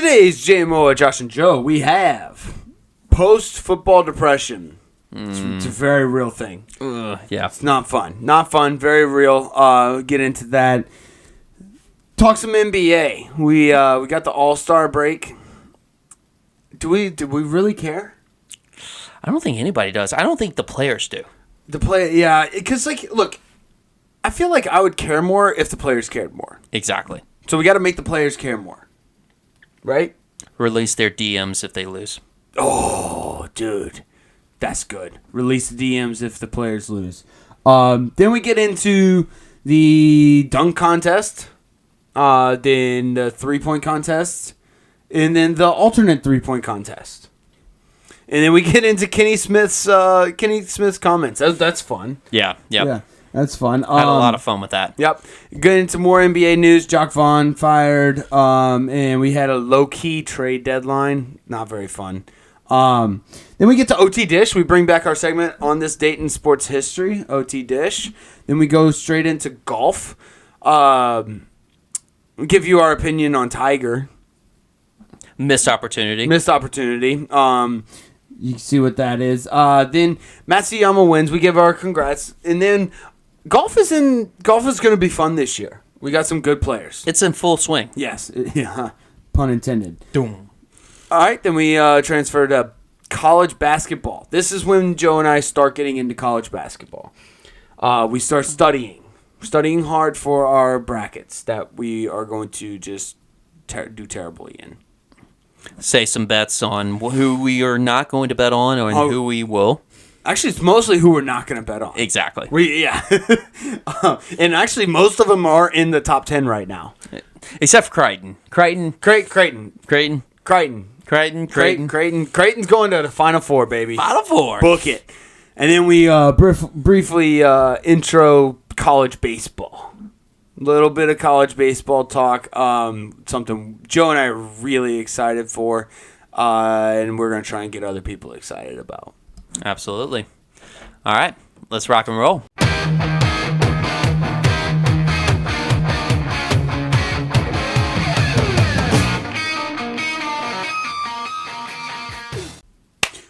today's JMO, Josh and Joe, we have post-football depression. It's a very real thing. Yeah. It's not fun. Not fun. Very real. Get into that. Talk some NBA. We got the All-Star break. Do we really care? I don't think anybody does. I don't think the players do. Yeah, because look, I feel like I would care more if the players cared more. Exactly. So we got to make the players care more, right? Release their DMs if they lose. Oh, dude, that's good. Release the DMs if the players lose. Then we get into the dunk contest, then the 3-point contest, and then the alternate 3-point contest. And then we get into Kenny Smith's comments. That's fun. Yeah. Yeah, that's fun. Had a lot of fun with that. Yep. Get into more NBA news. Jock Vaughn fired. And we had a low-key trade deadline. Not very fun. Then we get to OTDISH. We bring back our segment on this date in sports history, OTDISH. Then we go straight into golf. Give you our opinion on Tiger. Missed opportunity. You can see what that is. Then Matsuyama wins. We give our congrats. And then golf is going to be fun this year. We got some good players. It's in full swing. Yes. Yeah. Pun intended. Doom. All right. Then we transfer to college basketball. This is when Joe and I start getting into college basketball. We start studying hard for our brackets that we are going to just do terribly in. Say some bets on who we are not going to bet on or who we will. Actually, it's mostly who we're not going to bet on. Exactly. And actually, most of them are in the top 10 right now. Except for Creighton. Creighton's going to the Final Four, baby. Final Four. Book it. And then we briefly intro college baseball. Little bit of college baseball talk. Something Joe and I are really excited for. And we're going to try and get other people excited about. Absolutely. All right. Let's rock and roll.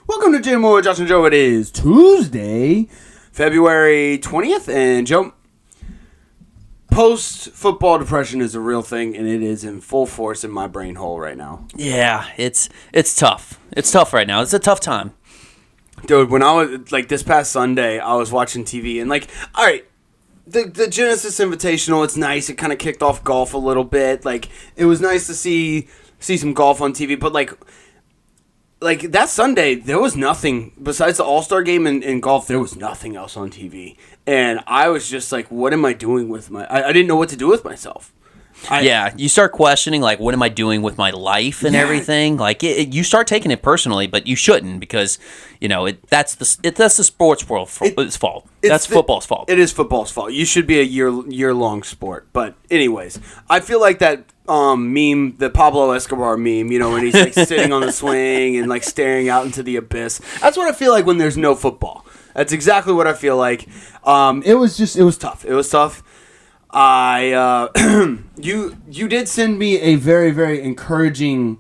Welcome to Jim Moore, Josh and Joe. It is Tuesday, February 20th. And Joe, post-football depression is a real thing, and it is in full force in my brain hole right now. Yeah, it's tough. It's tough right now. It's a tough time. Dude, when I was, this past Sunday, I was watching TV, and, all right, the Genesis Invitational, it's nice. It kind of kicked off golf a little bit. It was nice to see some golf on TV, but, that Sunday, there was nothing, besides the All-Star game and golf, there was nothing else on TV. And I was just like, what am I doing with I didn't know what to do with myself. You start questioning, what am I doing with my life and everything? You start taking it personally, but you shouldn't because, that's the sports world's fault. That's football's fault. It is football's fault. You should be a year-long sport. But anyways, I feel like that meme, the Pablo Escobar meme, when he's sitting on the swing and staring out into the abyss. That's what I feel like when there's no football. That's exactly what I feel like. It was tough. It was tough. You did send me a very, very encouraging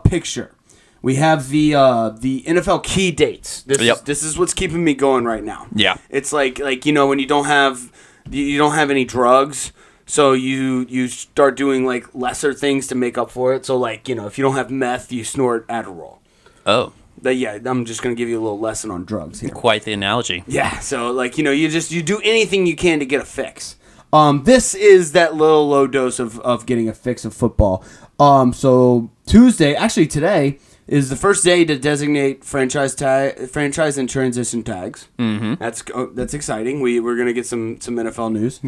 picture. We have the NFL key dates. This is what's keeping me going right now. Yeah. It's when you don't have any drugs, so you start doing lesser things to make up for it. So if you don't have meth, you snort Adderall. Oh. I'm just going to give you a little lesson on drugs here. Quite the analogy. Yeah, so you do anything you can to get a fix. This is that little low dose of getting a fix of football. So Tuesday, actually today, is the first day to designate franchise and transition tags. Mm-hmm. That's exciting. We're going to get some NFL news.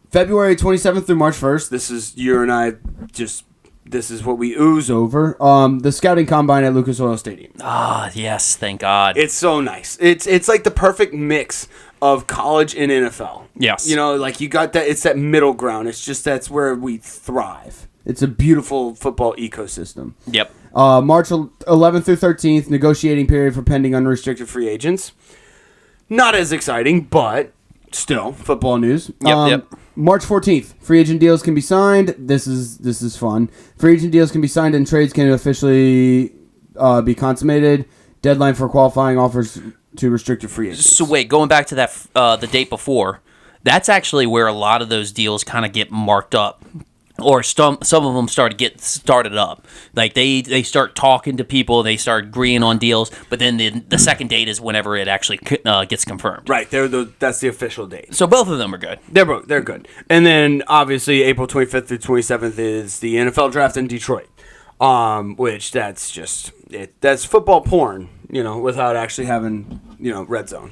February 27th through March 1st, this is you and I this is what we ooze over. The scouting combine at Lucas Oil Stadium. Yes, thank God. It's so nice. It's like the perfect mix of college and NFL. Yes. You got that. It's that middle ground. It's just that's where we thrive. It's a beautiful football ecosystem. Yep. March 11th through 13th, negotiating period for pending unrestricted free agents. Not as exciting, but Still, football news. Yep. March 14th, free agent deals can be signed. This is fun. Free agent deals can be signed and trades can officially be consummated. Deadline for qualifying offers to restricted free agents. So wait, going back to that the date before, that's actually where a lot of those deals kind of get marked up. Or some of them start to get started up. Like, they start talking to people, they start agreeing on deals, but then the second date is whenever it actually gets confirmed. Right, that's the official date. So both of them are good. They're good. And then, obviously, April 25th through 27th is the NFL draft in Detroit, which that's football porn, without actually having, red zone.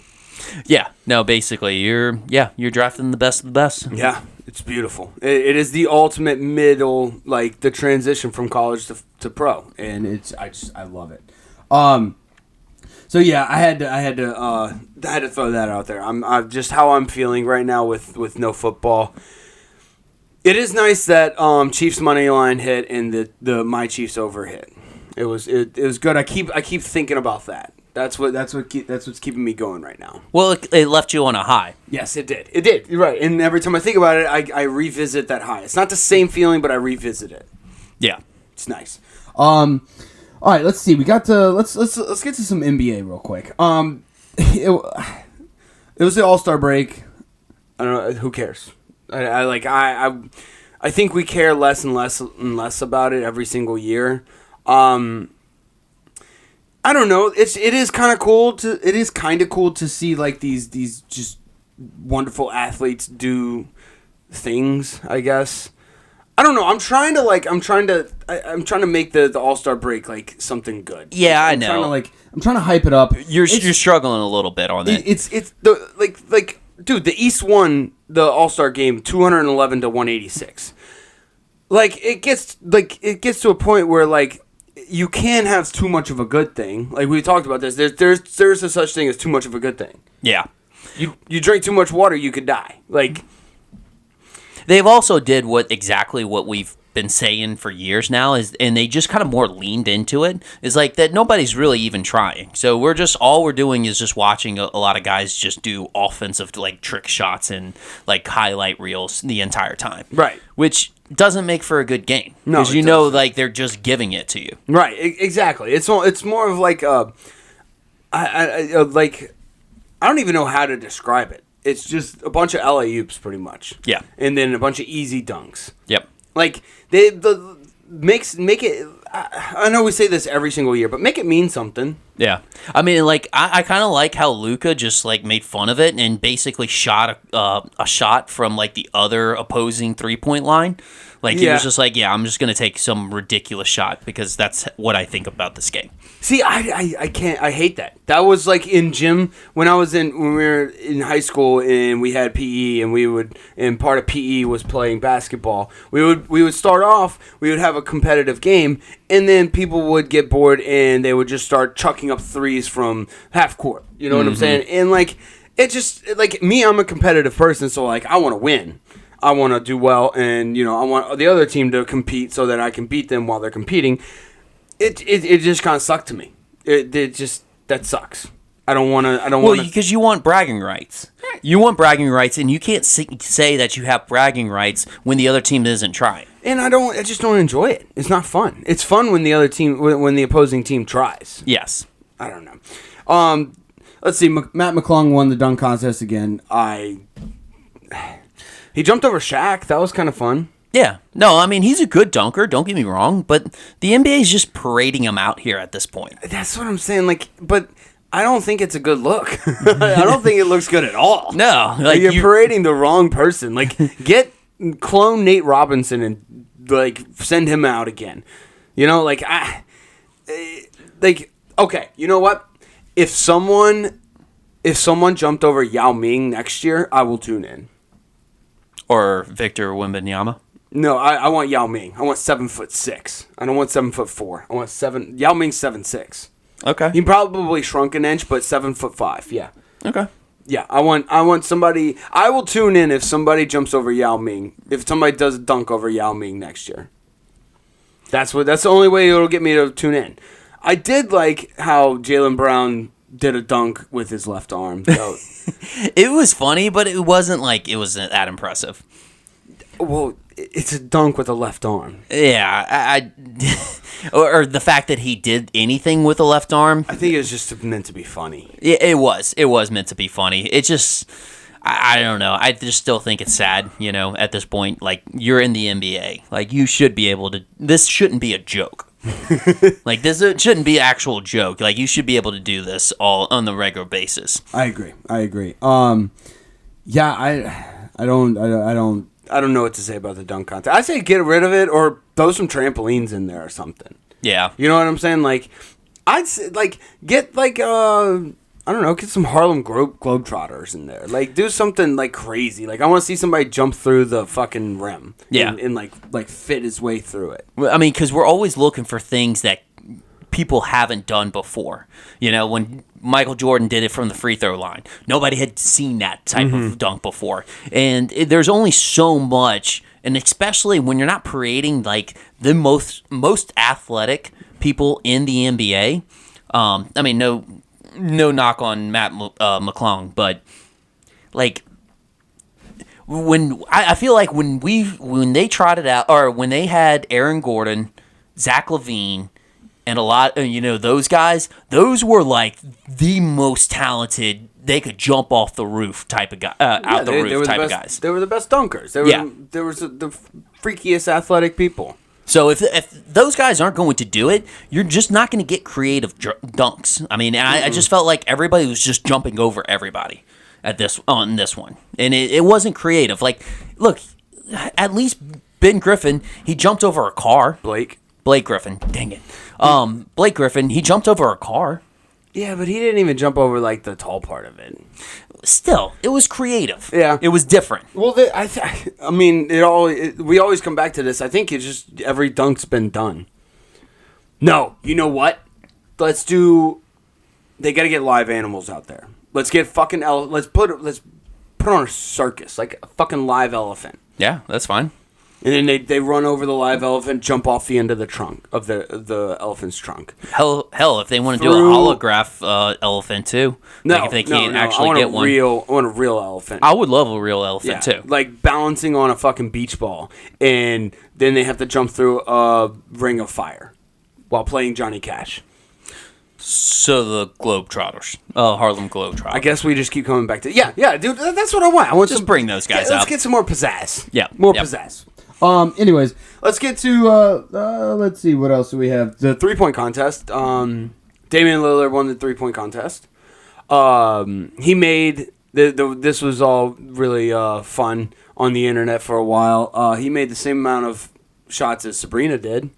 Yeah, no, basically, you're drafting the best of the best. Yeah. It's beautiful. It is the ultimate middle, like the transition from college to pro, and I love it. So yeah, I had to throw that out there. I'm just how I'm feeling right now with no football. It is nice that Chiefs money line hit and the my Chiefs over hit. It was good. I keep thinking about that. That's what's keeping me going right now. Well, it left you on a high. Yes, it did. It did. You're right. And every time I think about it, I revisit that high. It's not the same feeling, but I revisit it. Yeah, it's nice. All right, let's see. We got to let's get to some NBA real quick. It was the All-Star break. I don't know. Who cares? I think we care less and less about it every single year. I don't know. It is kind of cool to see like these just wonderful athletes do things, I guess. I don't know. I'm trying to make the All-Star break like something good. Yeah, I know. I'm trying to hype it up. You're struggling a little bit on that. It's the like dude, the East won the All-Star game 211 to 186. Like it gets to a point where like you can't have too much of a good thing. Like we talked about this. There's a such thing as too much of a good thing. Yeah. You drink too much water, you could die. Like they've also did exactly what we've been saying for years now and they just kind of more leaned into it. Is like that nobody's really even trying. So all we're doing is just watching a lot of guys just do offensive like trick shots and like highlight reels the entire time. Right. Which doesn't make for a good game. No, because like they're just giving it to you. Right, exactly. It's more of like I don't even know how to describe it. It's just a bunch of alley-oops pretty much. Yeah. And then a bunch of easy dunks. Yep. Like make it. I know we say this every single year, but make it mean something. Yeah, I mean, like I kind of like how Luka just like made fun of it and basically shot a shot from like the other opposing 3-point line. Like he was just like, yeah, I'm just gonna take some ridiculous shot because that's what I think about this game. See, I can't. I hate that. That was like in gym when we were in high school and we had PE and part of PE was playing basketball. We would start off. We would have a competitive game and then people would get bored and they would just start chucking up threes from half court. You know what I'm saying? And like it just like me, I'm a competitive person, so like I want to win. I want to do well, and I want the other team to compete so that I can beat them while they're competing. It just kind of sucked to me. That sucks. I don't want to. Well, because you want bragging rights. You want bragging rights, and you can't say that you have bragging rights when the other team isn't trying. And I just don't enjoy it. It's not fun. It's fun when when the opposing team tries. Yes. I don't know. Let's see. Mac McClung won the dunk contest again. He jumped over Shaq. That was kind of fun. Yeah. No, I mean, he's a good dunker, don't get me wrong, but the NBA is just parading him out here at this point. That's what I'm saying. Like, but I don't think it's a good look. I don't think it looks good at all. No. Like you're parading the wrong person. Like, clone Nate Robinson and, like, send him out again. Okay, you know what? If someone jumped over Yao Ming next year, I will tune in. Or Victor Wembanyama? No, I want Yao Ming. I want 7'6". I don't want 7'4". I want Yao Ming's 7'6". Okay. He probably shrunk an inch, but 7'5". Yeah. Okay. Yeah, I want somebody. I will tune in if somebody jumps over Yao Ming. If somebody does a dunk over Yao Ming next year. That's the only way it'll get me to tune in. I did like how Jaylen Brown did a dunk with his left arm. So, it was funny, but it wasn't like it was that impressive. well, it's a dunk with a left arm. Yeah, I or the fact that he did anything with a left arm. I think it was just meant to be funny. It was. It was meant to be funny. It just, I don't know. I just still think it's sad, at this point. Like, you're in the NBA. Like, you should be able to, this shouldn't be a joke. Like, it shouldn't be an actual joke. Like, you should be able to do this all on the regular basis. I agree. Yeah, I don't know what to say about the dunk contest. I say get rid of it or throw some trampolines in there or something. Yeah. You know what I'm saying? Like, I'd say, like, get, like, I don't know, get some Harlem Globetrotters in there. Like, do something, like, crazy. Like, I want to see somebody jump through the fucking rim. Yeah. And like fit his way through it. I mean, because we're always looking for things that people haven't done before. When Michael Jordan did it from the free throw line, nobody had seen that type of dunk before. And there's only so much, and especially when you're not creating, like, the most athletic people in the NBA. I mean, no knock on Mac McClung, but, like, when I feel like when they trotted out, or when they had Aaron Gordon, Zach LaVine, and a lot, those guys, those were like the most talented. They could jump off the roof type of guy, out the roof type of guys. They were the best dunkers. They were the freakiest athletic people. So if those guys aren't going to do it, you're just not going to get creative dunks. I mean, I just felt like everybody was just jumping over everybody on this one, and it wasn't creative. Like, look, at least Ben Griffin, he jumped over a car. Blake Griffin, dang it. Blake Griffin, he jumped over a car. Yeah, but he didn't even jump over, like, the tall part of it. Still, it was creative. Yeah. It was different. Well, I mean, we always come back to this. I think it's just every dunk's been done. No, you know what? They got to get live animals out there. Let's get fucking let's put on a circus, like a fucking live elephant. Yeah, that's fine. And then they run over the live elephant, jump off the end of the trunk of the elephant's trunk. Hell, if they want to do a holograph elephant too, like if they can't actually get one. I want a real elephant. I would love a real elephant too, like balancing on a fucking beach ball, and then they have to jump through a ring of fire while playing Johnny Cash. So the Globetrotters, Harlem Globetrotters. I guess we just keep coming back to dude. That's what I want. I want just bring those guys out. Let's get some more pizzazz. Yeah, more pizzazz. Anyways, let's get to let's see, what else do we have? The 3-point contest. Damian Lillard won the 3-point contest. He made this was all really fun on the internet for a while. He made the same amount of shots as Sabrina did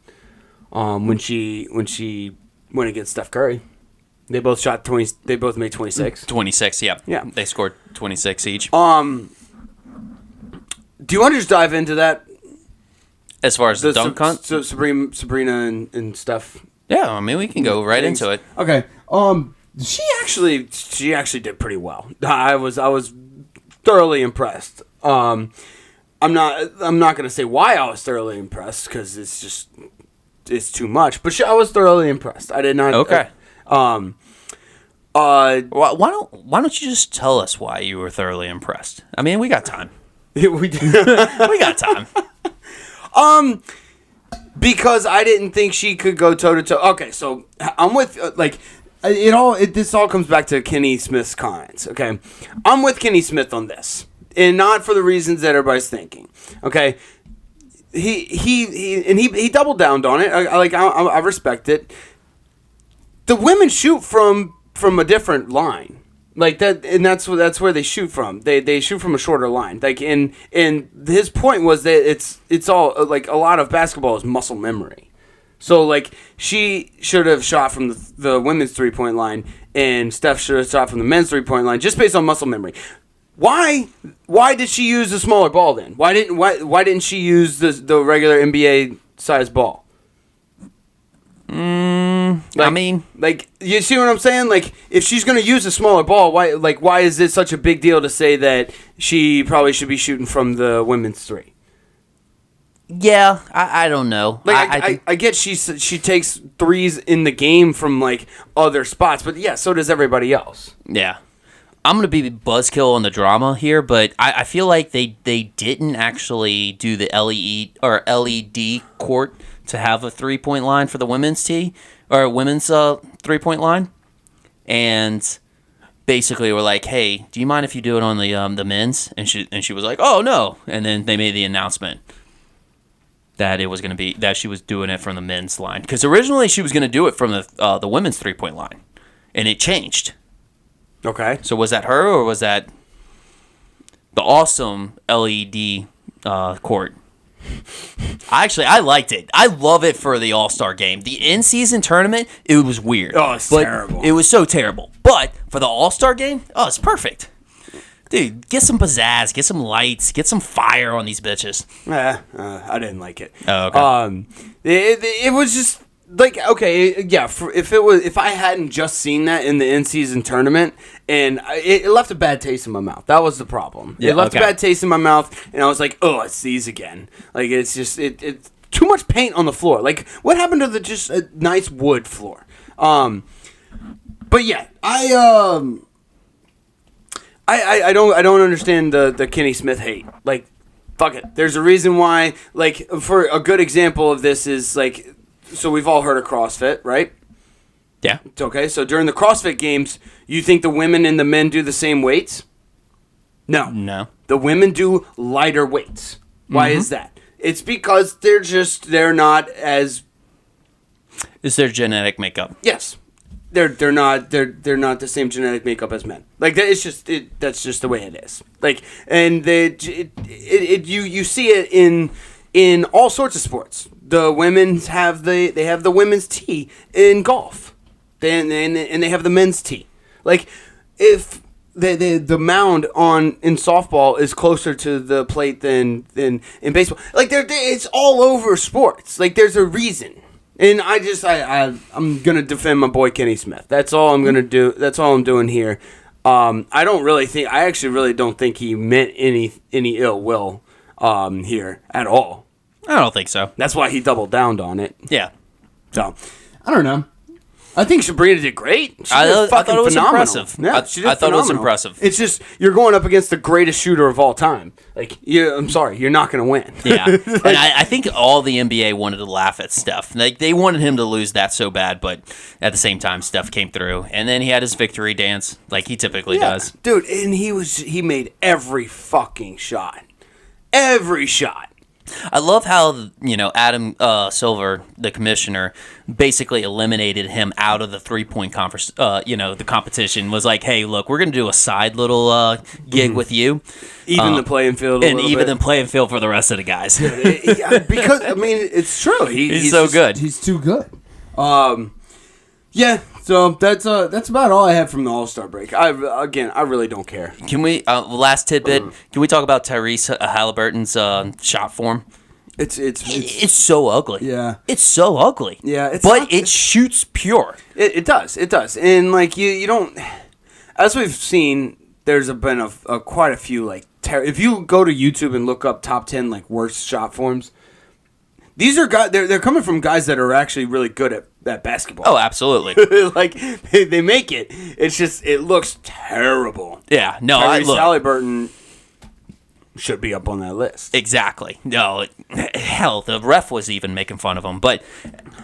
when she went against Steph Curry. They both shot 20. They both made 26. 26, yeah. Yeah. They scored 26 each. Do you want to just dive into that? As far as the dunk hunt? So Sabrina and Steph. Yeah, I mean, we can go right into it. Okay. She actually did pretty well. I was thoroughly impressed. I'm not going to say why I was thoroughly impressed, because it's too much. But I was thoroughly impressed. I did not. Okay. Why don't you just tell us why you were thoroughly impressed? I mean, we got time. We got time. Because I didn't think she could go toe to toe. Okay, so I'm with this all comes back to Kenny Smith's comments. Okay, I'm with Kenny Smith on this, and not for the reasons that everybody's thinking. Okay, he doubled down on it. I respect it. The women shoot from a different line. Like that, and that's where they shoot from. They shoot from a shorter line. Like, and his point was that it's all like a lot of basketball is muscle memory. So like she should have shot from the women's 3-point line, and Steph should have shot from the men's 3-point line, just based on muscle memory. Why did she use a smaller ball then? Why didn't she use the regular NBA size ball? I mean, like, you see what I'm saying? Like, if she's gonna use a smaller ball, why is it such a big deal to say that she probably should be shooting from the women's 3? Yeah, I don't know. Like I get she takes threes in the game from like other spots, but yeah, so does everybody else. Yeah. I'm going to be the buzzkill on the drama here, but I feel like they didn't actually do the LED court to have a 3-point line for the women's women's 3-point line. And basically were like, "Hey, do you mind if you do it on the men's?" And she was like, "Oh, no." And then they made the announcement that it was going to be that she was doing it from the men's line, because originally she was going to do it from the women's 3-point line, and it changed. Okay. So was that her, or was that the awesome LED court? I liked it. I love it for the All-Star game. The in-season tournament, it was weird. Oh, it's terrible. It was so terrible. But for the All-Star game, oh, it's perfect. Dude, get some pizzazz, get some lights, get some fire on these bitches. I didn't like it. Oh, okay. It was just like, okay, yeah. If I hadn't just seen that in the in-season tournament, and it left a bad taste in my mouth. That was the problem. Yeah, it left a bad taste in my mouth, and I was like, oh, it's these again. Like it's just it's too much paint on the floor. Like what happened to the just a nice wood floor? But yeah, I don't understand the Kenny Smith hate. Like, fuck it. There's a reason why. Like, for a good example of this is like, so we've all heard of CrossFit, right? Yeah. It's okay. So during the CrossFit games, you think the women and the men do the same weights? No. The women do lighter weights. Why is that? It's because they're not as. It's their genetic makeup. Yes. They're not the same genetic makeup as men. Like that, it's just that's just the way it is. Like, and you see it in all sorts of sports. The women have the women's tee in golf, and they have the men's tee. Like if the mound in softball is closer to the plate than in baseball. Like it's all over sports. Like there's a reason. And I'm gonna defend my boy Kenny Smith. That's all I'm gonna do. That's all I'm doing here. I actually really don't think he meant any ill will here at all. I don't think so. That's why he doubled down on it. Yeah. So I don't know. I think Sabrina did great. I thought it was phenomenal. impressive. Yeah, she did I thought it was impressive. It's just you're going up against the greatest shooter of all time. Like, I'm sorry, you're not going to win. Yeah, and I think all the NBA wanted to laugh at Steph. Like they wanted him to lose that so bad, but at the same time, Steph came through, and then he had his victory dance, like he typically does. Dude, and he made every fucking shot, every shot. I love how Adam Silver, the commissioner, basically eliminated him out of the 3-point the competition. Was like, hey, look, we're gonna do a side little gig with you, even the playing field, the playing field for the rest of the guys. Because I mean, it's true. He's so good. He's too good. Yeah. So that's about all I have from the All-Star break. I really don't care. Can we last tidbit? Can we talk about Tyrese Halliburton's shot form? It's so ugly. Yeah, it's so ugly. Yeah, it shoots pure. It does, and like you don't. As we've seen, there's been quite a few like. If you go to YouTube and look up top 10 like worst shot forms. These are guys. They're coming from guys that are actually really good at basketball. Oh, absolutely. Like they make it. It's just it looks terrible. Yeah. No, Tyrese Halliburton should be up on that list. Exactly. No, hell, the ref was even making fun of him. But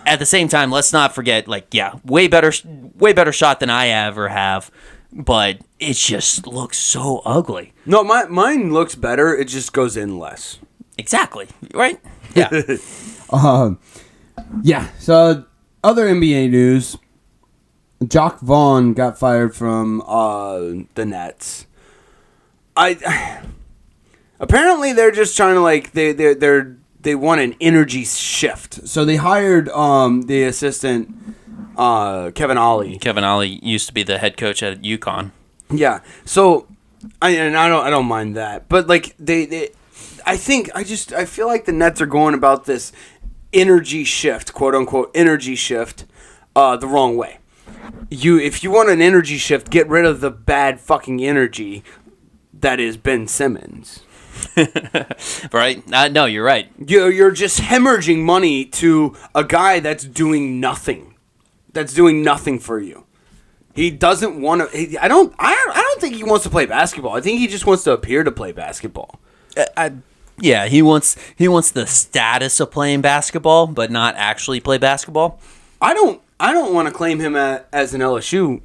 at the same time, let's not forget. Like, yeah, way better shot than I ever have. But it just looks so ugly. No, mine looks better. It just goes in less. Exactly. Right. Yeah. Yeah. So, other NBA news. Jock Vaughn got fired from the Nets. Apparently they're just trying to like they want an energy shift. So they hired the assistant Kevin Ollie. Kevin Ollie used to be the head coach at UConn. Yeah. So I don't mind that, but like I feel like the Nets are going about this energy shift, quote unquote energy shift, the wrong way. If you want an energy shift, get rid of the bad fucking energy that is Ben Simmons. Right? No, you're right. You're just hemorrhaging money to a guy that's doing nothing. That's doing nothing for you. He doesn't want to. I don't think he wants to play basketball. I think he just wants to appear to play basketball. Yeah, he wants the status of playing basketball, but not actually play basketball. I don't want to claim him as an LSU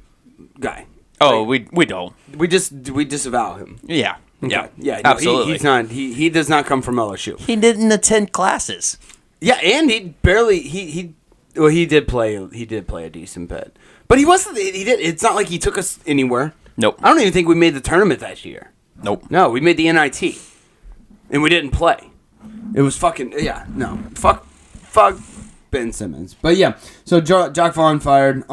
guy. Oh, we don't. We disavow him. Yeah. Okay. Yeah. No, Absolutely. He's not. He does not come from LSU. He didn't attend classes. Yeah, and he barely he did play a decent bit. But he wasn't. He did. It's not like he took us anywhere. Nope. I don't even think we made the tournament that year. Nope. No, we made the NIT, and we didn't play. It was fucking Fuck Ben Simmons. But yeah, so Jock Vaughn fired.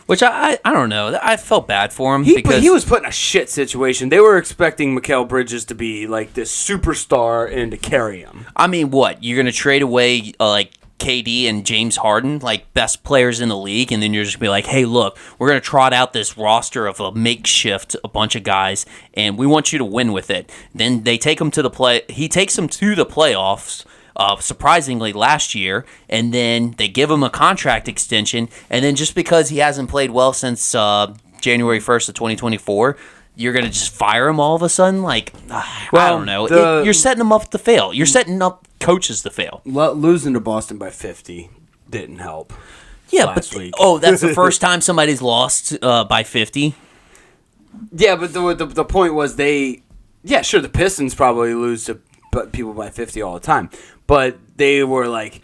Which I don't know. I felt bad for him But he was put in a shit situation. They were expecting Mikal Bridges to be like this superstar and to carry him. I mean, what? You're gonna trade away like KD and James Harden, like best players in the league, and then you're just gonna be like, hey, look, we're gonna trot out this roster of a makeshift, a bunch of guys, and we want you to win with it. Then they take him to the play. He takes them to the playoffs. Surprisingly last year, and then they give him a contract extension, and then just because he hasn't played well since January 1st of 2024, you're going to just fire him all of a sudden? Like, I don't know. You're setting him up to fail. You're setting up coaches to fail. Losing to Boston by 50 didn't help. Yeah, last week. That's the first time somebody's lost by 50? Yeah, but the point was the Pistons probably lose to people by 50 all the time. But they were like,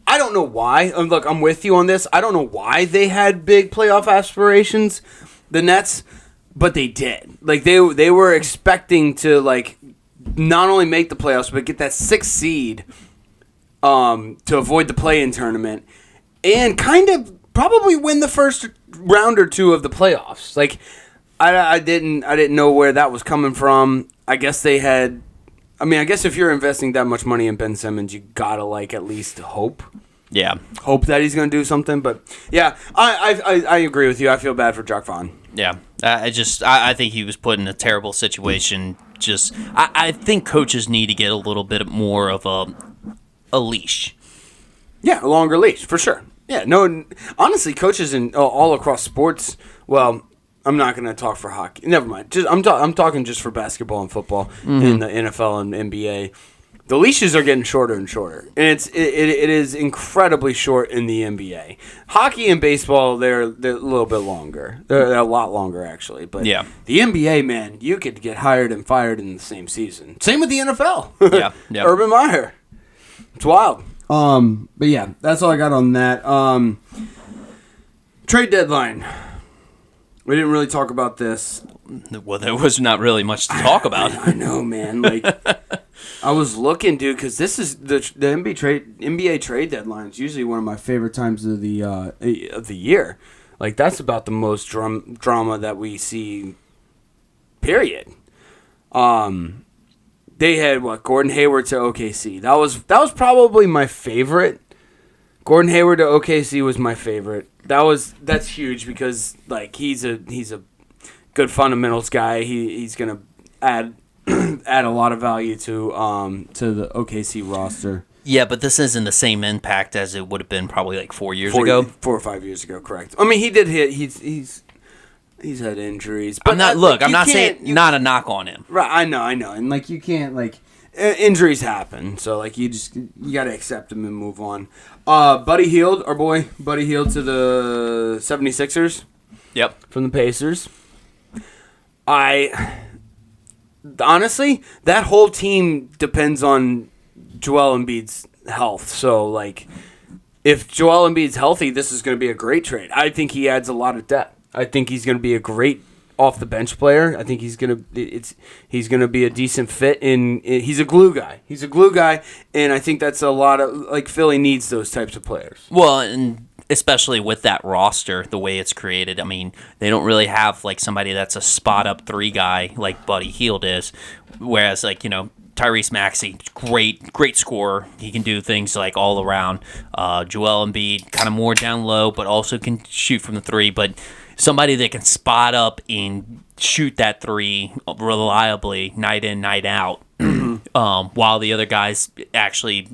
I don't know why. Look, I'm with you on this. I don't know why they had big playoff aspirations, the Nets, but they did. Like they were expecting to like not only make the playoffs but get that 6th seed to avoid the play-in tournament and kind of probably win the first round or two of the playoffs. Like I didn't know where that was coming from. I guess if you're investing that much money in Ben Simmons, you gotta like at least hope. Yeah. Hope that he's gonna do something. But yeah, I agree with you. I feel bad for Jock Vaughn. Yeah. I think he was put in a terrible situation. I think coaches need to get a little bit more of a leash. Yeah, a longer leash for sure. Yeah, no. Honestly, coaches in all across sports. Well, I'm not going to talk for hockey. Never mind. I'm talking just for basketball and football in the NFL and NBA. The leashes are getting shorter and shorter, and it is incredibly short in the NBA. Hockey and baseball, they're a little bit longer. They're a lot longer actually. But yeah. The NBA, man, you could get hired and fired in the same season. Same with the NFL. Yeah. Urban Meyer. It's wild. But yeah, that's all I got on that. Trade deadline. We didn't really talk about this. Well, there was not really much to talk about. I know, man. Like, I was looking, dude, because this is the NBA trade deadline is usually one of my favorite times of the year. Like, that's about the most drama that we see. Period. They had Gordon Hayward to OKC. That was probably my favorite. Gordon Hayward to OKC was my favorite. That's huge because like he's a good fundamentals guy. He's gonna add a lot of value to the OKC roster. Yeah, but this isn't the same impact as it would have been probably like 4 years ago. 4 or 5 years ago, correct. I mean, he did hit. He's had injuries. But I'm not saying not a knock on him. Right, I know, and like you can't like. Injuries happen, so like you got to accept them and move on. Buddy Hield, our boy, Buddy Hield to the 76ers. Yep. From the Pacers. Honestly, that whole team depends on Joel Embiid's health. So like, if Joel Embiid's healthy, this is going to be a great trade. I think he adds a lot of depth. I think he's going to be a great off the bench player. I think he's gonna be a decent fit he's a glue guy. He's a glue guy, and I think that's a lot of like Philly needs those types of players. Well, and especially with that roster, the way it's created. I mean, they don't really have like somebody that's a spot up 3 guy like Buddy Hield is, whereas like Tyrese Maxey, great scorer. He can do things like all around. Joel Embiid, kind of more down low, but also can shoot from the 3, but somebody that can spot up and shoot that 3 reliably night in, night out. while the other guys actually,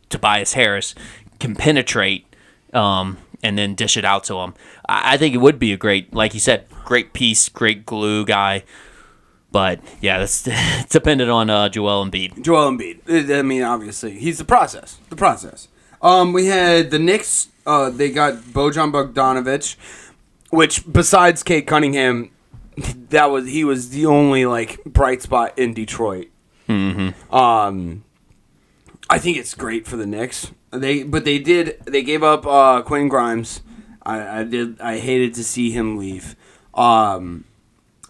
Tobias Harris can penetrate and then dish it out to him. I think it would be a great, like you said, great piece, great glue guy. But, yeah, that's dependent on Joel Embiid. Joel Embiid. I mean, obviously, he's the process. We had the Knicks. They got Bojan Bogdanovic, which besides Kate Cunningham, he was the only bright spot in Detroit. Mm-hmm. I think it's great for the Knicks. They gave up Quentin Grimes. I hated to see him leave.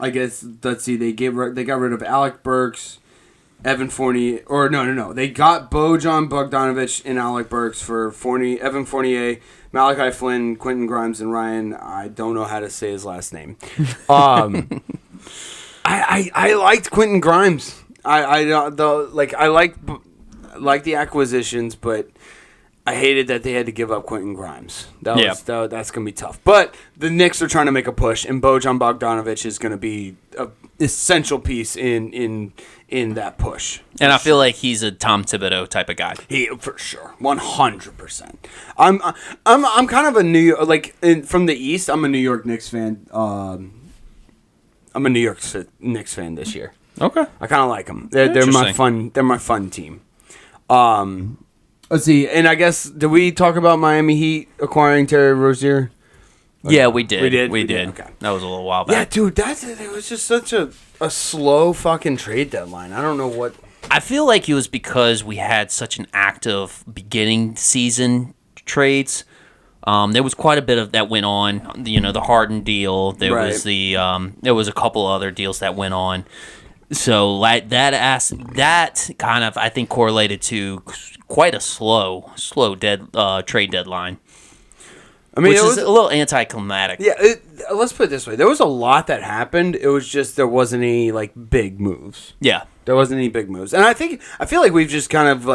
I guess let's see. They got rid of Alec Burks, Evan Fournier, or no. They got Bojan Bogdanovic and Alec Burks for Evan Fournier, Malachi Flynn, Quentin Grimes, and Ryan. I don't know how to say his last name. I liked Quentin Grimes. I like the acquisitions, but I hated that they had to give up Quentin Grimes. That's going to be tough. But the Knicks are trying to make a push, and Bojan Bogdanovic is going to be an essential piece in that push. And I feel like he's a Tom Thibodeau type of guy. He for sure, 100%. I'm kind of a New York, from the East. I'm a New York Knicks fan. I'm a New York Knicks fan this year. Okay, I kind of like them. They're my fun. They're my fun team. Let's see, and I guess, did we talk about Miami Heat acquiring Terry Rozier? Yeah, we did. We did. Okay. That was a little while back. Yeah, dude, it was just such a slow fucking trade deadline. I don't know what. I feel like it was because we had such an active beginning season trades. There was quite a bit of that went on. The Harden deal. There was there was a couple other deals that went on. So that kind of, I think, correlated to quite a slow trade deadline. I mean, which is a little anticlimactic. Yeah, let's put it this way: there was a lot that happened. It was just there wasn't any big moves. Yeah, there wasn't any big moves, and I feel like we've just kind of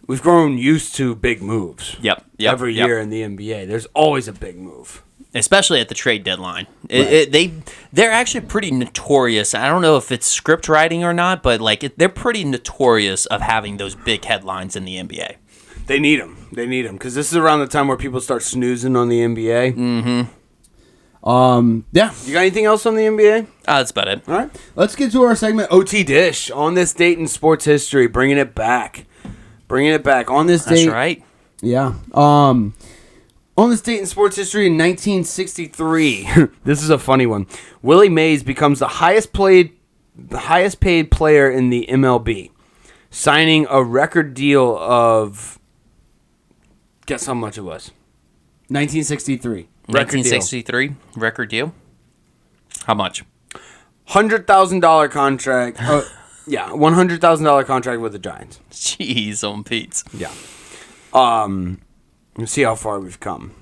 we've grown used to big moves. Yep. Every year in the NBA, there's always a big move. Especially at the trade deadline. They're actually pretty notorious. I don't know if it's script writing or not, but they're pretty notorious of having those big headlines in the NBA. They need them. Because this is around the time where people start snoozing on the NBA. Mm-hmm. Yeah. You got anything else on the NBA? That's about it. All right. Let's get to our segment, OT-DISH, on this date in sports history. Bringing it back. On this date. That's right. Yeah. On this date in sports history in 1963, this is a funny one. Willie Mays becomes the highest paid player in the MLB, signing a record deal of, guess how much it was? 1963. 1963 record deal. How much? $100,000 contract. Yeah, $100,000 contract with the Giants. Jeez, on Pete's. Yeah. Let's see how far we've come.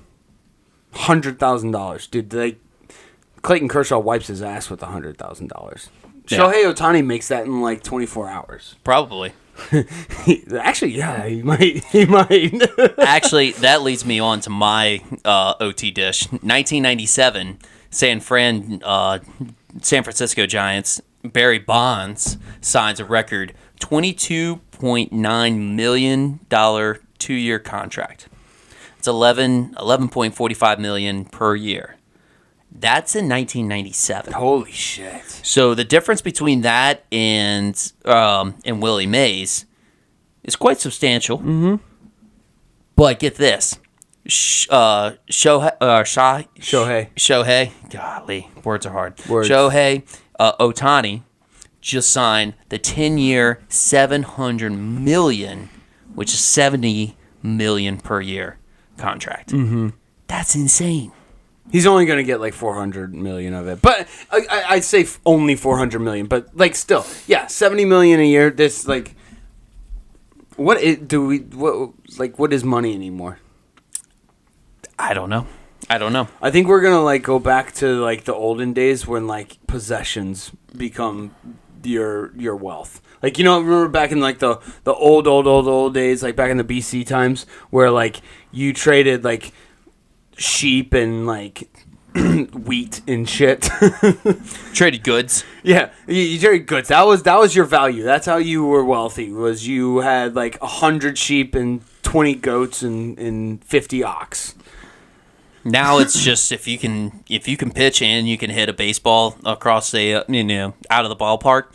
$100,000. Dude, Clayton Kershaw wipes his ass with $100,000. Yeah. Shohei Ohtani makes that in 24 hours. Probably. Actually, yeah, he might. Actually, that leads me on to my OT-DISH. 1997, San Francisco Giants, Barry Bonds signs a record $22.9 million 2-year contract. It's $11.45 million per year. That's in 1997. Holy shit! So the difference between that and Willie Mays is quite substantial. Mm-hmm. But get this, Shohei. Golly, words are hard. Shohei Ohtani just signed the 10-year, $700 million, which is $70 million per year contract. Mm-hmm. That's insane. He's only going to get $400 million of it, but I'd say only $400 million. But still, yeah, $70 million a year. This what is money anymore? I don't know. I think we're gonna go back to the olden days when possessions become your wealth. Remember back in the old days, back in the BC times, where you traded sheep and wheat and shit. Traded goods. Yeah, you traded goods. That was your value. That's how you were wealthy. Was you had like 100 sheep and 20 goats and 50 ox. Now it's just if you can pitch and you can hit a baseball across the out of the ballpark.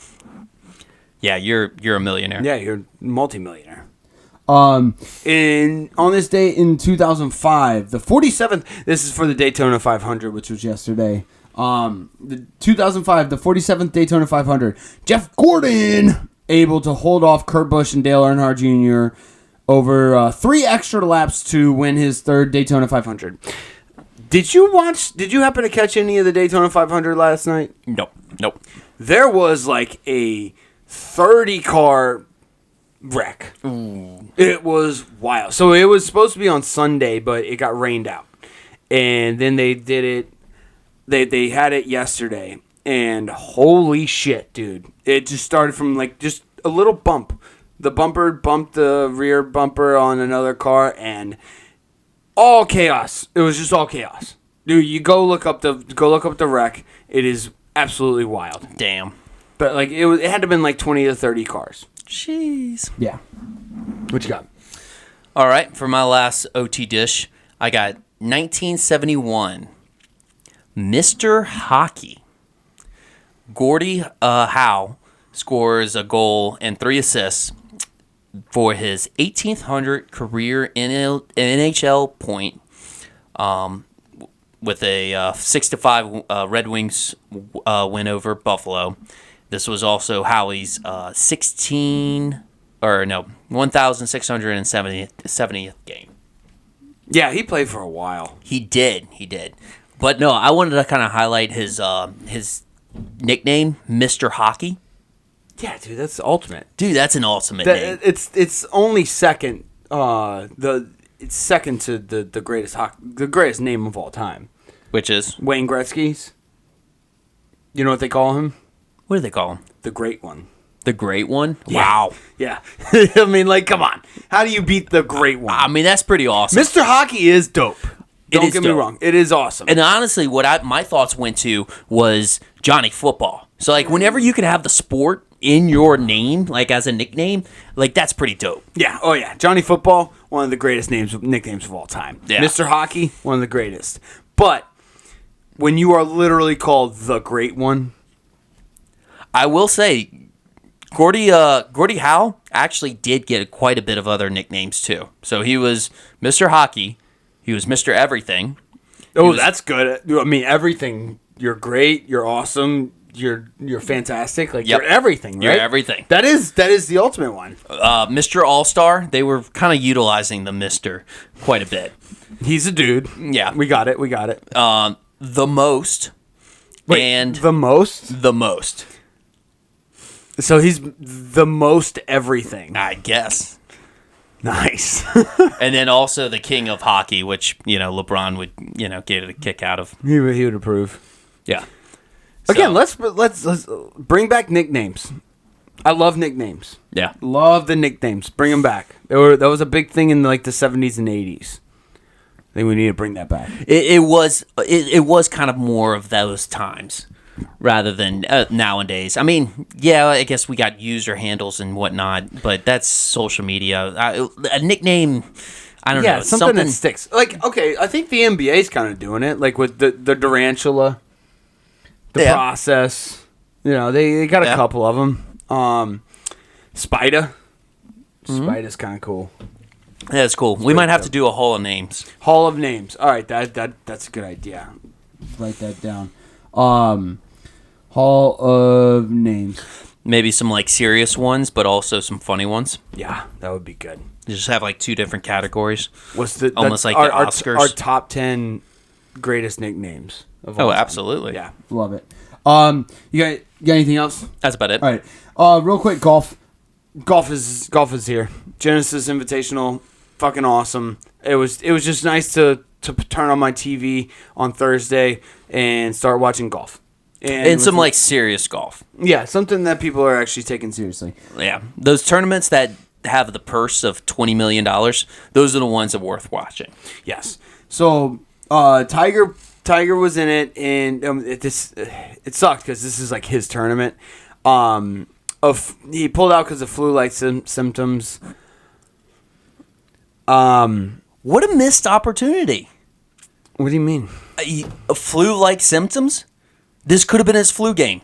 Yeah, you're a millionaire. Yeah, you're a multimillionaire. And on this day in 2005, the 47th. This is for the Daytona 500, which was yesterday. The 2005, the 47th Daytona 500. Jeff Gordon able to hold off Kurt Busch and Dale Earnhardt Jr. over 3 extra laps to win his 3rd Daytona 500. Did you happen to catch any of the Daytona 500 last night? Nope. There was like a 30-car wreck. Ooh. It was wild. So it was supposed to be on Sunday, but it got rained out. And then they did it. They had it yesterday. And holy shit, dude. It just started from like just a little bump. The bumper bumped the rear bumper on another car and all chaos. It was just all chaos. Dude, you go look up the wreck. It is absolutely wild. Damn. But like it had to have been like 20 to 30 cars. Jeez. Yeah. What you got? All right, for my last OT dish, I got 1971. Mr. Hockey. Gordie Howe scores a goal and 3 assists for his 1800 career NHL point with a 6-5 Red Wings win over Buffalo. This was also Howie's 1,670th game. Yeah, he played for a while. He did. But no, I wanted to kind of highlight his nickname, Mr. Hockey. Yeah, dude, that's the ultimate. Dude, that's an ultimate name. It's only second. It's second to the greatest name of all time, Which is? Wayne Gretzky's. You know what they call him? What do they call him? The Great One. The Great One? Yeah. Wow. Yeah. I mean, like, come on. How do you beat the Great One? I mean, that's pretty awesome. Mr. Hockey is dope. Don't get me wrong. It is awesome. And honestly, my thoughts went to was Johnny Football. So, like, whenever you can have the sport in your name, like, as a nickname, like, that's pretty dope. Yeah. Oh, yeah. Johnny Football, one of the greatest nicknames of all time. Yeah. Mr. Hockey, one of the greatest. But when you are literally called the Great One, I will say, Gordie Howe actually did get quite a bit of other nicknames, too. So, he was Mr. Hockey. He was Mr. Everything. That's good. I mean, everything. You're great. You're awesome. You're fantastic. Like, Yep. you're everything, right? You're everything. That is the ultimate one. Mr. All-Star, they were kind of utilizing the Mr. quite a bit. He's a dude. Yeah. We got it. The Most. Wait, and the most? The Most. So he's the most everything. I guess. Nice. And then also the King of Hockey, which, LeBron would, get a kick out of. He would approve. Yeah. Again, let's bring back nicknames. I love nicknames. Yeah. Love the nicknames. Bring them back. That was a big thing in like the 70s and 80s. I think we need to bring that back. It was kind of more of those times rather than nowadays. I mean, yeah, I guess we got user handles and whatnot, but that's social media. A nickname, I don't know. Yeah, something that sticks. Like, okay, I think the NBA's kind of doing it, like with the Durantula, the Process. They got a couple of them. Spida. Spida's kind of cool. Yeah, that's cool. We might have to do a Hall of Names. Hall of Names. All right, that's a good idea. Write that down. Hall of Names. Maybe some like serious ones, but also some funny ones. Yeah, that would be good. Just have like 2 different categories. Almost like the Oscars? Our top 10 greatest nicknames of all time. Absolutely. Yeah, love it. You got anything else? That's about it. All right. Real quick, golf. Golf is here. Genesis Invitational, fucking awesome. It was just nice to turn on my TV on Thursday and start watching golf. And some like serious golf. Yeah, something that people are actually taking seriously. Yeah. Those tournaments that have the purse of $20 million, those are the ones that are worth watching. Yes. So Tiger Tiger was in it, and it sucked because this is like his tournament. He pulled out because of flu-like symptoms. What a missed opportunity. What do you mean? A flu-like symptoms? This could have been his flu game.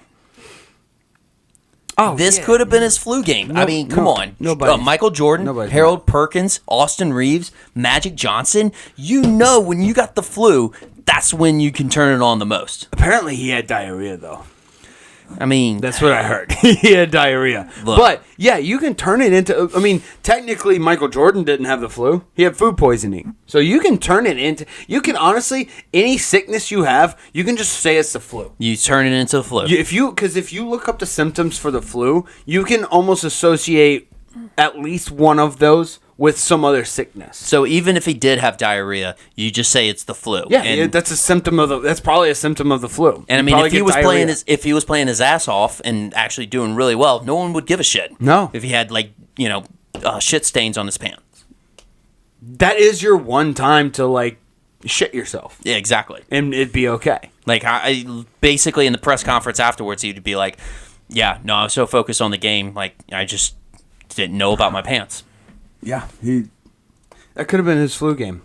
Oh, this could have been his flu game. I mean, come on. Michael Jordan, Harold Perkins, Austin Reeves, Magic Johnson. You know when you got the flu, that's when you can turn it on the most. Apparently he had diarrhea, though. I mean, that's what I heard. He had diarrhea. Look, but, yeah, you can turn it into... I mean, technically, Michael Jordan didn't have the flu. He had food poisoning. So you can turn it into... You can honestly... Any sickness you have, you can just say it's the flu. You turn it into the flu. Because if you look up the symptoms for the flu, you can almost associate at least one of those with some other sickness. So even if he did have diarrhea, you just say it's the flu. Yeah, that's a symptom of that's probably a symptom of the flu. And I mean, if he was playing his ass off and actually doing really well, no one would give a shit. No, if he had shit stains on his pants. That is your one time to shit yourself. Yeah, exactly, and it'd be okay. Like I basically in the press conference afterwards, he'd be like, "Yeah, no, I was so focused on the game, like I just didn't know about my pants." Yeah, that could have been his flu game.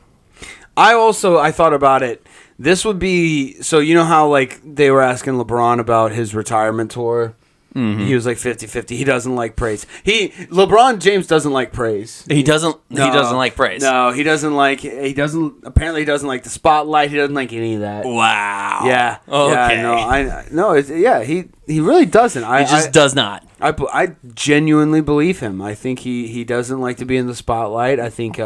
I thought about it. This would be so you know how they were asking LeBron about his retirement tour. Mm-hmm. He was 50-50. He doesn't like praise. LeBron James doesn't like praise. He doesn't like praise. No, he doesn't like. Apparently, he doesn't like the spotlight. He doesn't like any of that. Wow. Yeah. Okay. Yeah. He really doesn't. He just does not. I genuinely believe him. I think he doesn't like to be in the spotlight. I think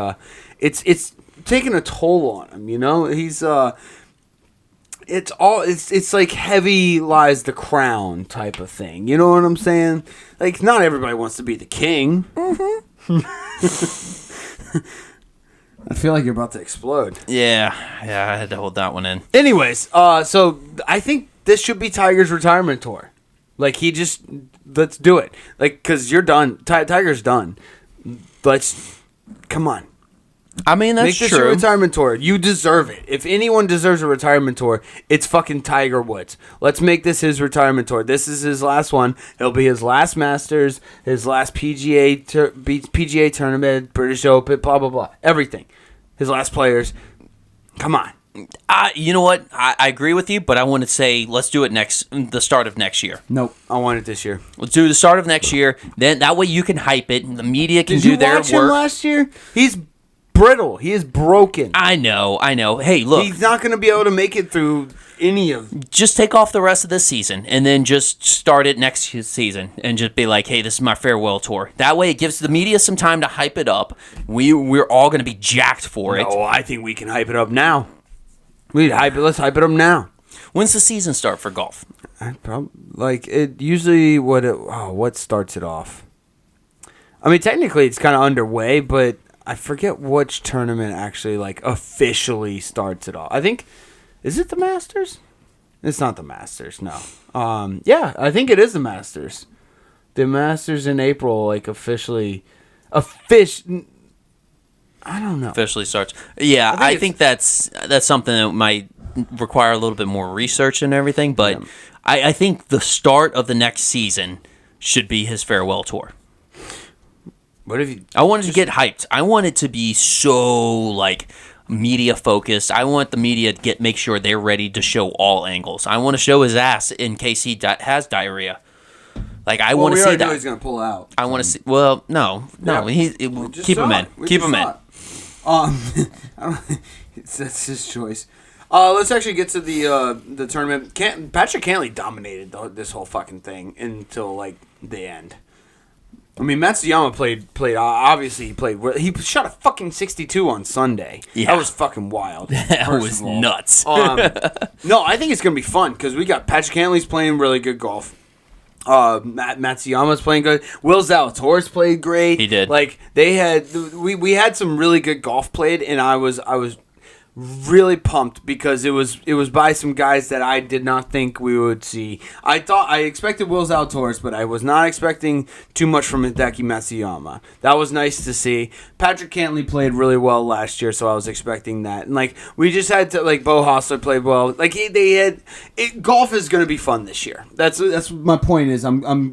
it's taking a toll on him. You know, he's it's like heavy lies the crown type of thing. You know what I'm saying? Like not everybody wants to be the king. Mm-hmm. I feel like you're about to explode. Yeah, I had to hold that one in. Anyways, so I think this should be Tiger's retirement tour. Let's do it. Because you're done. Tiger's done. Come on. I mean, that's true. Make this your retirement tour. You deserve it. If anyone deserves a retirement tour, it's fucking Tiger Woods. Let's make this his retirement tour. This is his last one. It'll be his last Masters, his last PGA tournament, British Open, blah, blah, blah. Everything. His last players. Come on. You know what? I agree with you, but I want to say let's do it the start of next year. Nope. I want it this year. Let's do the start of next year. Then that way you can hype it, and the media can do their work. Did you watch him last year? He's brittle. He is broken. I know. Hey, look. He's not going to be able to make it through any of... Just take off the rest of this season and then just start it next season and just be like, hey, this is my farewell tour. That way it gives the media some time to hype it up. We're all going to be jacked for it. Oh, I think we can hype it up now. Let's hype it up now. When's the season start for golf? What starts it off? I mean, technically it's kind of underway, but I forget which tournament actually officially starts it off. I think, is it the Masters? It's not the Masters, no. Yeah, I think it is the Masters. The Masters in April, officially, I don't know. Officially starts. Yeah, I think that's something that might require a little bit more research and everything, but yeah. I think the start of the next season should be his farewell tour. I wanted to get hyped. I want it to be so media focused. I want the media to make sure they're ready to show all angles. I want to show his ass in case he has diarrhea. I want to see that. Know he's gonna pull out. I want to see. Well, no. Keep him in. Keep him in. That's his choice. Let's actually get to the tournament. Patrick Cantlay dominated this whole fucking thing until the end. I mean, Matsuyama played. Obviously, he played. He shot a fucking 62 on Sunday. Yeah. That was fucking wild. That was nuts. No, I think it's gonna be fun because we got Patrick Cantlay's playing really good golf. Matsuyama's playing good. Will Zalatoris played great. He did. They had we had some really good golf played, and I was really pumped because it was by some guys that I did not think we would see. I expected Will Zalatoris, but I was not expecting too much from Hideki Matsuyama. That was nice to see. Patrick Cantley played really well last year, so I was expecting that. And like we just had to Bo Hostler played well. Like golf is going to be fun this year. That's my point. Is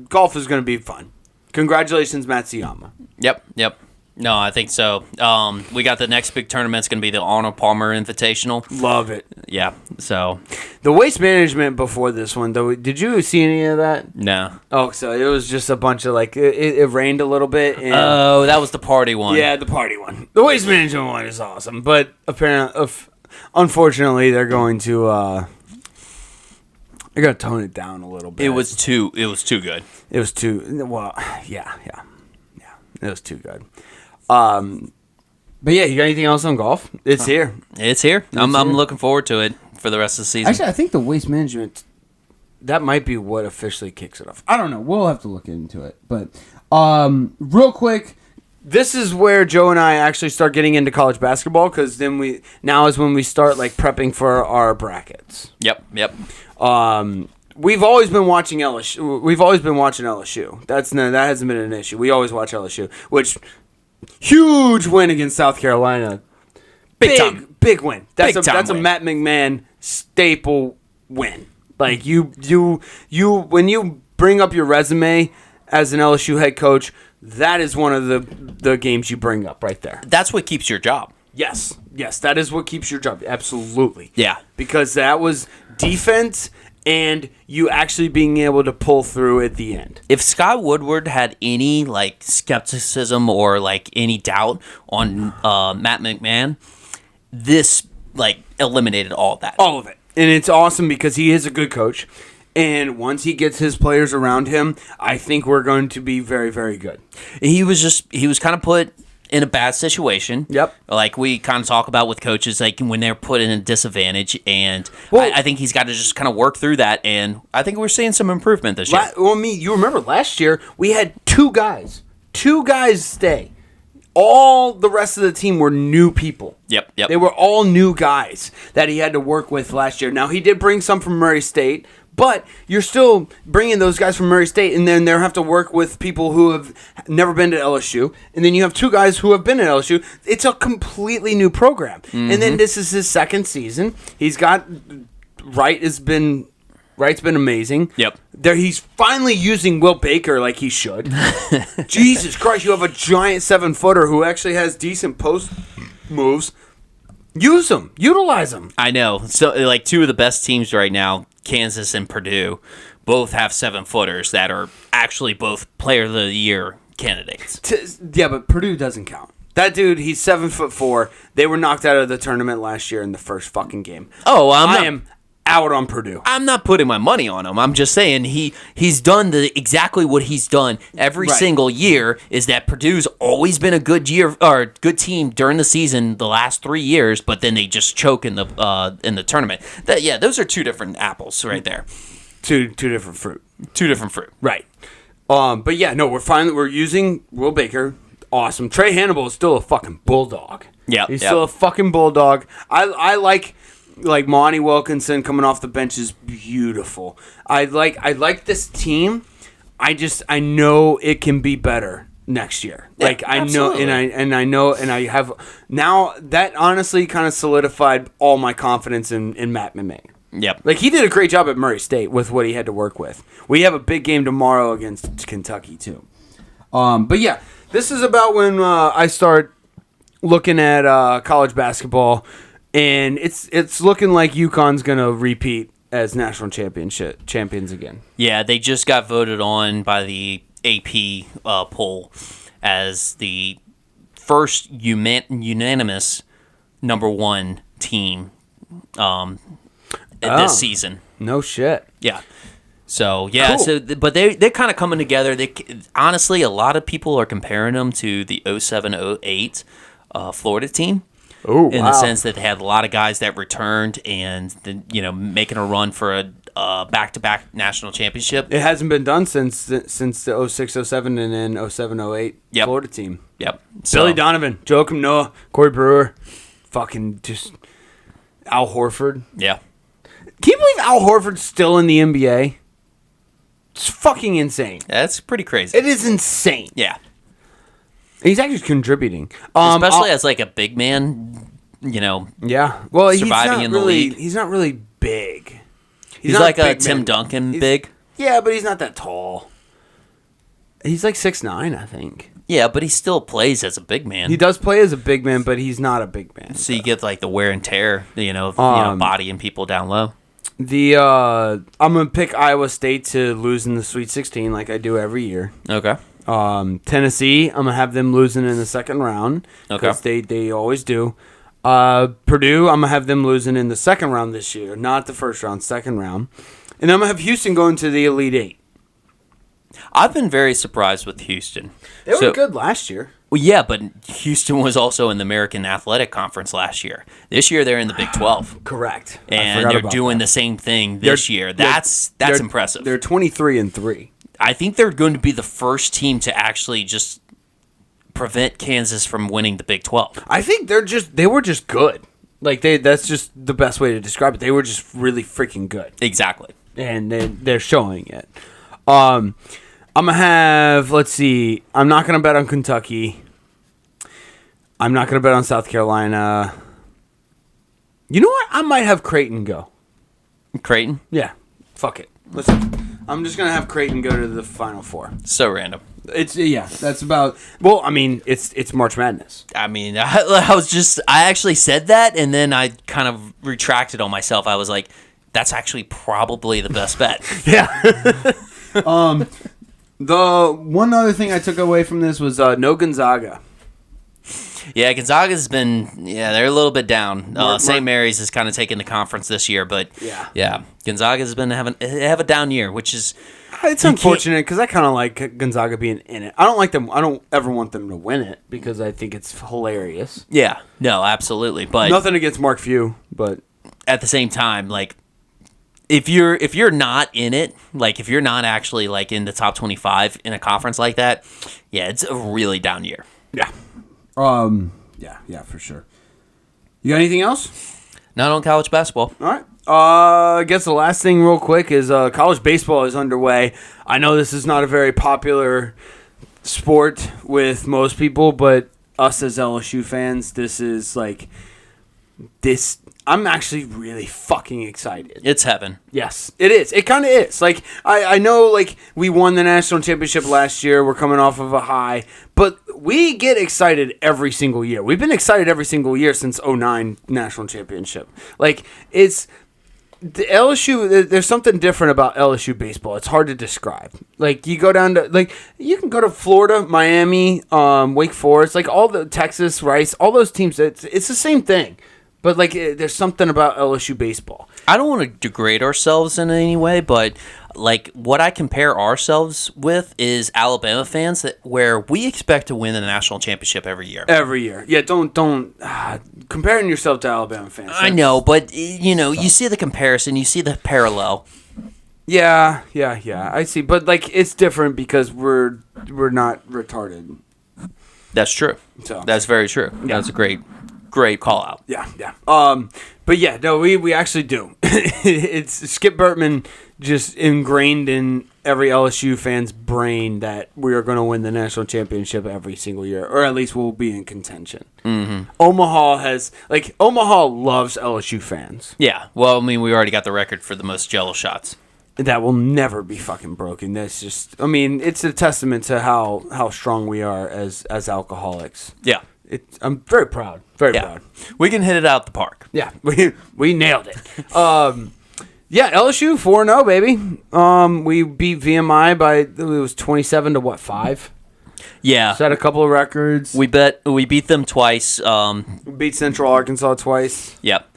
golf is going to be fun. Congratulations, Matsuyama. Yep. No, I think so. We got the next big tournament. It's going to be the Arnold Palmer Invitational. Love it. Yeah, so. The waste management before this one, though, did you see any of that? No. Oh, so it was just a bunch of, it rained a little bit. And oh, that was the party one. Yeah, the party one. The waste management one is awesome, but unfortunately, they're going to tone it down a little bit. It was too good. It was too, well, yeah. It was too good. But yeah, you got anything else on golf? It's here. It's here. I'm looking forward to it for the rest of the season. Actually, I think the waste management, that might be what officially kicks it off. I don't know. We'll have to look into it. But real quick, this is where Joe and I actually start getting into college basketball because then now is when we start prepping for our brackets. Yep. We've always been watching LSU. We've always been watching LSU. That hasn't been an issue. We always watch LSU, which huge win against South Carolina. Big win. That's a Matt McMahon staple win. Like you when you bring up your resume as an LSU head coach, that is one of the games you bring up right there. That's what keeps your job. Yes, that is what keeps your job. Absolutely. Yeah. Because that was defense and you actually being able to pull through at the end. If Scott Woodward had any skepticism or any doubt on Matt McMahon, this eliminated all of that. All of it. And it's awesome because he is a good coach. And once he gets his players around him, I think we're going to be very, very good. He was kind of put in a bad situation. Yep. Like we kind of talk about with coaches, when they're put in a disadvantage. And I think he's got to just kind of work through that. And I think we're seeing some improvement this year. You remember last year, we had two guys stay. All the rest of the team were new people. Yep. They were all new guys that he had to work with last year. Now, he did bring some from Murray State, but you're still bringing those guys from Murray State, and then they'll have to work with people who have never been to LSU. And then you have two guys who have been at LSU. It's a completely new program. Mm-hmm. And then this is his second season. He's got Wright's been amazing. Yep. He's finally using Will Baker like he should. Jesus Christ, you have a giant 7-footer who actually has decent post moves. Use him. Utilize him. I know. So, two of the best teams right now, Kansas and Purdue, both have 7-footers that are actually both Player of the Year candidates. Yeah, but Purdue doesn't count. That dude, he's 7'4". They were knocked out of the tournament last year in the first fucking game. Oh, I am out on Purdue. I'm not putting my money on him. I'm just saying he's done exactly what he's done every single year. Is that Purdue's always been a good year or good team during the season the last 3 years, but then they just choke in the tournament. Those are two different apples right there. Two different fruit. Two different fruit. Right. But yeah, no, we're using Will Baker. Awesome. Trey Hannibal is still a fucking bulldog. Yeah, he's still a fucking bulldog. I like Monty Wilkinson coming off the bench is beautiful. I like this team. I know it can be better next year. Yeah, I know, and I have now that honestly kind of solidified all my confidence in Matt McMahon. Yep. He did a great job at Murray State with what he had to work with. We have a big game tomorrow against Kentucky too. But yeah, this is about when I start looking at college basketball. And it's looking like UConn's going to repeat as national champions again. Yeah, they just got voted on by the AP poll as the first unanimous number one team this season. No shit. Yeah. So, yeah, cool. But they're kind of coming together. Honestly, a lot of people are comparing them to the 07-08 Florida team. Oh, in the sense that they had a lot of guys that returned and making a run for a back-to-back national championship. It hasn't been done since the 06-07 and then 07-08 Florida team. Yep. Billy Donovan, Joakim Noah, Corey Brewer, fucking just Al Horford. Yeah. Can you believe Al Horford's still in the NBA? It's fucking insane. That's pretty crazy. It is insane. Yeah. He's actually contributing. Especially as like a big man, Yeah. Well, surviving in the league. He's not really big. He's not like a big Tim man. Duncan big. Yeah, but he's not that tall. He's like 6'9", I think. Yeah, but he still plays as a big man. He does play as a big man, but he's not a big man. So you get like the wear and tear, bodying people down low. I'm gonna pick Iowa State to lose in the Sweet 16 like I do every year. Okay. Tennessee, I'm gonna have them losing in the second round because Okay. they always do. Purdue, I'm gonna have them losing in the second round this year, not the first round, second round. And I'm gonna have Houston going to the Elite Eight. I've been very surprised with Houston. They were good last year. Well, yeah, but Houston was also in the American Athletic Conference last year. This year, they're in the Big 12. Correct. And they're doing the same thing this year. That's impressive. They're 23-3. I think they're going to be the first team to actually just prevent Kansas from winning the Big 12. I think they were just good. Like that's just the best way to describe it. They were just really freaking good. Exactly. And they're showing it. I'm gonna have. Let's see. I'm not gonna bet on Kentucky. I'm not gonna bet on South Carolina. You know what? I might have Creighton go. Creighton? Yeah. Fuck it. Listen, I'm just gonna have Creighton go to the Final Four. So random. That's about. Well, I mean, it's March Madness. I mean, I actually said that, and then I kind of retracted on myself. I was like, that's actually probably the best bet. Yeah. The one other thing I took away from this was no Gonzaga. Yeah, Gonzaga's they're a little bit down. St. Mary's has kind of taken the conference this year, but yeah, Gonzaga's been have a down year, which is it's unfortunate because I kind of like Gonzaga being in it. I don't like them. I don't ever want them to win it because I think it's hilarious. Yeah, no, absolutely, but nothing against Mark Few, but at the same time, like if you're not in it, like if you're not actually like in the top 25 in a conference like that, yeah, it's a really down year. Yeah. Yeah, for sure. You got anything else? Not on college basketball. All right. I guess the last thing real quick is college baseball is underway. I know this is not a very popular sport with most people, but us as LSU fans, this is like this. I'm actually really fucking excited. It's heaven. Yes, it is. It kind of is. Like, I know, like, we won the national championship last year. We're coming off of a high. But we get excited every single year. We've been excited every single year since 2009 national championship. Like, it's... The LSU, there's something different about LSU baseball. It's hard to describe. Like, you go down to... Like, you can go to Florida, Miami, Wake Forest, like, all the... Texas, Rice, all those teams. It's the same thing. But, like, there's something about LSU baseball. I don't want to degrade ourselves in any way, but, like, what I compare ourselves with is Alabama fans where we expect to win the national championship every year. Every year. Yeah, don't comparing yourself to Alabama fans. I know, but, you see the comparison. You see the parallel. Yeah, I see. But, like, it's different because we're not retarded. That's true. So that's very true. Yeah. That's a great call out. Yeah. But yeah, no, we actually do. It's Skip Bertman just ingrained in every LSU fan's brain that we are going to win the national championship every single year, or at least we'll be in contention. Mm-hmm. Omaha loves LSU fans. Yeah. Well, I mean, we already got the record for the most Jello shots. That will never be fucking broken. That's just, I mean, it's a testament to how strong we are as alcoholics. Yeah. I'm very proud. Very proud. We can hit it out the park. Yeah, we nailed it. Yeah, LSU 4-0, baby. We beat VMI by, it was 27 to 5? Yeah. Set a couple of records. We beat them twice. We beat Central Arkansas twice. Yep.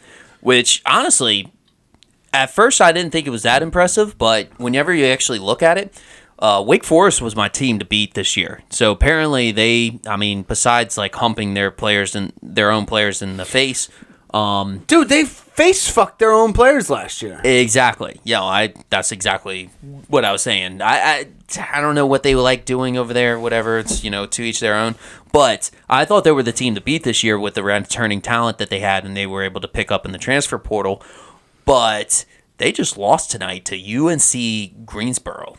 Which, honestly, at first I didn't think it was that impressive, but whenever you actually look at it, Wake Forest was my team to beat this year. So apparently besides like humping their own players in the face, Dude, they face fucked their own players last year. Exactly. Yeah, that's exactly what I was saying. I don't know what they like doing over there, whatever. It's, to each their own. But I thought they were the team to beat this year with the returning talent that they had and they were able to pick up in the transfer portal. But they just lost tonight to UNC Greensboro.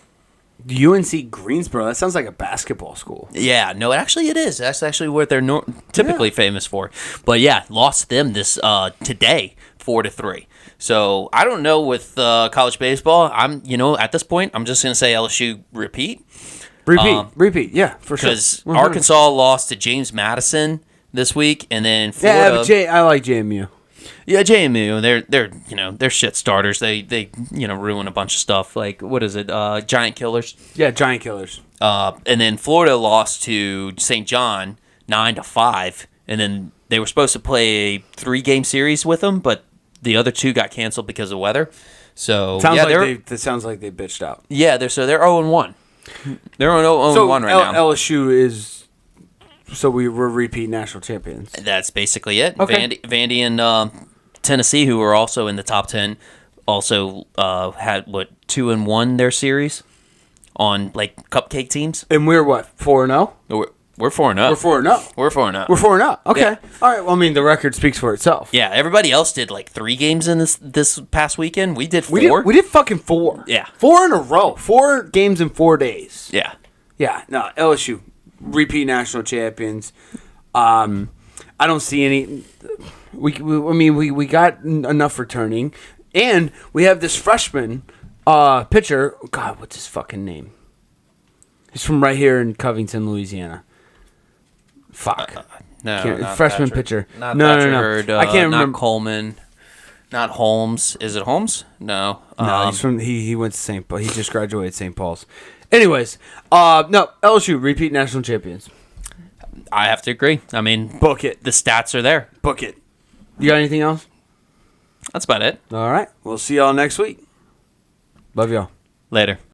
UNC Greensboro? That sounds like a basketball school. Yeah, no, actually it is. That's actually what they're typically famous for. But yeah, lost them this today, 4-3. So I don't know with college baseball. At this point, I'm just gonna say LSU repeat. Repeat. Yeah, for sure. Because Arkansas lost to James Madison this week, and then Florida. Yeah, I like JMU. Yeah, JMU, they're shit starters. They ruin a bunch of stuff. Like, what is it? Giant Killers. Yeah, Giant Killers. And then Florida lost to St. John 9-5, and then they were supposed to play a 3-game series with them, but the other 2 got canceled because of weather. So it sounds like they bitched out. Yeah, they're 0-1. They're on 0-1 right now. LSU is. So we're repeat national champions. That's basically it. Okay. Vandy and Tennessee, who were also in the top 10, also had 2-1 their series on like cupcake teams. And we're what, 4-0? We're 4-0. We're 4-0. We're 4-0. We're 4-0. Okay. Yeah. All right. Well, I mean, the record speaks for itself. Yeah. Everybody else did like 3 games in this past weekend. We did 4. We did fucking 4. Yeah. 4 in a row. 4 games in 4 days. Yeah. Yeah. No, LSU. Repeat national champions. I don't see any. We got enough returning, and we have this freshman pitcher. God, what's his fucking name? He's from right here in Covington, Louisiana. Fuck. No, freshman Thatcher. pitcher. Not No. Thatcher, I can't remember. Not Coleman. Not Holmes. Is it Holmes? No. No, he's from. He went to St. Paul. He just graduated St. Paul's. Anyways, no, LSU repeat national champions. I have to agree. I mean, Book it. The stats are there. Book it. You got anything else? That's about it. All right. We'll see y'all next week. Love y'all. Later.